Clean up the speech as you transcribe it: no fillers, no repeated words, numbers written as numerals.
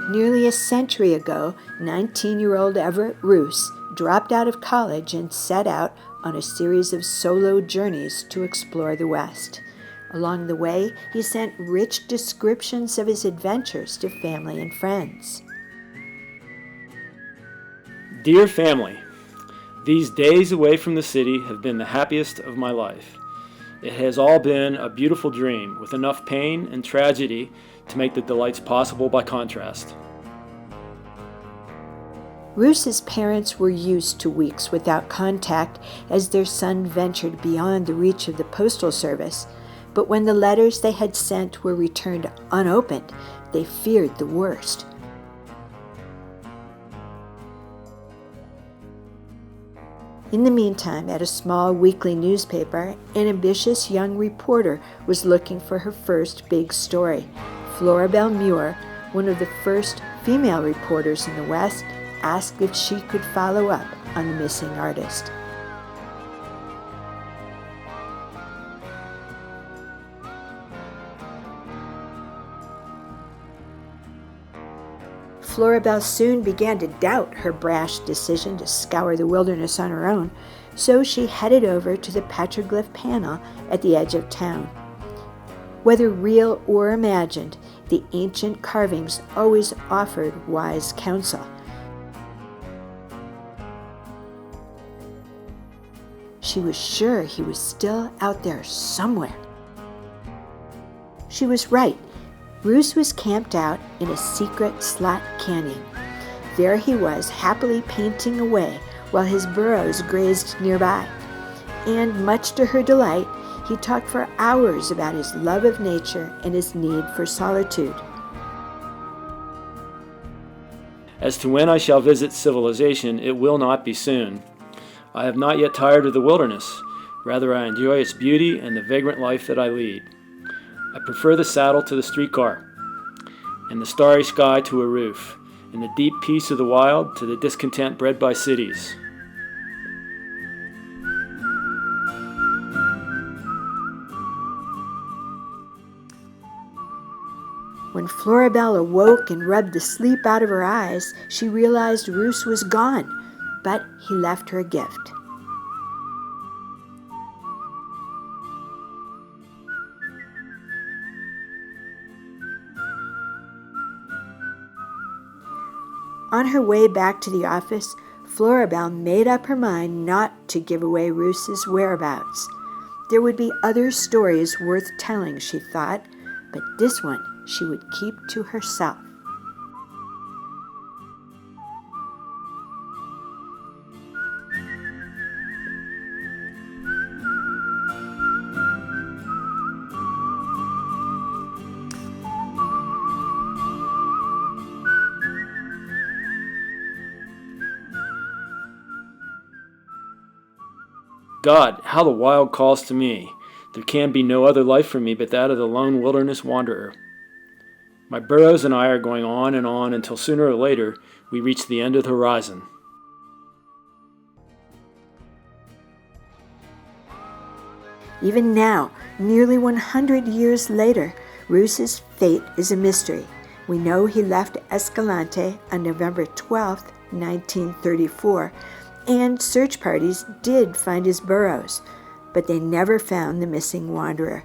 Nearly a century ago, 19-year-old Everett Roos dropped out of college and set out on a series of solo journeys to explore the West. Along the way, he sent rich descriptions of his adventures to family and friends. Dear family, these days away from the city have been the happiest of my life. It has all been a beautiful dream with enough pain and tragedy to make the delights possible by contrast. Roos's parents were used to weeks without contact as their son ventured beyond the reach of the Postal Service, but when the letters they had sent were returned unopened, they feared the worst. In the meantime, at a small weekly newspaper, an ambitious young reporter was looking for her first big story. Floribel Muir, one of the first female reporters in the West, asked if she could follow up on the missing artist. Floribel soon began to doubt her brash decision to scour the wilderness on her own, so she headed over to the petroglyph panel at the edge of town. Whether real or imagined, the ancient carvings always offered wise counsel. She was sure he was still out there somewhere. She was right. Roos was camped out in a secret slot canyon. There he was, happily painting away while his burros grazed nearby. And much to her delight, he talked for hours about his love of nature and his need for solitude. As to when I shall visit civilization, it will not be soon. I have not yet tired of the wilderness. Rather, I enjoy its beauty and the vagrant life that I lead. I prefer the saddle to the streetcar, and the starry sky to a roof, and the deep peace of the wild to the discontent bred by cities. When Floribel awoke and rubbed the sleep out of her eyes, she realized Roos was gone, but he left her a gift. On her way back to the office, Floribel made up her mind not to give away Roos's whereabouts. There would be other stories worth telling, she thought, but this one she would keep to herself. God, how the wild calls to me. There can be no other life for me but that of the lone wilderness wanderer. My burros and I are going on and on until sooner or later we reach the end of the horizon. Even now, nearly 100 years later, Roos's fate is a mystery. We know he left Escalante on November 12, 1934, and search parties did find his burros, but they never found the missing wanderer.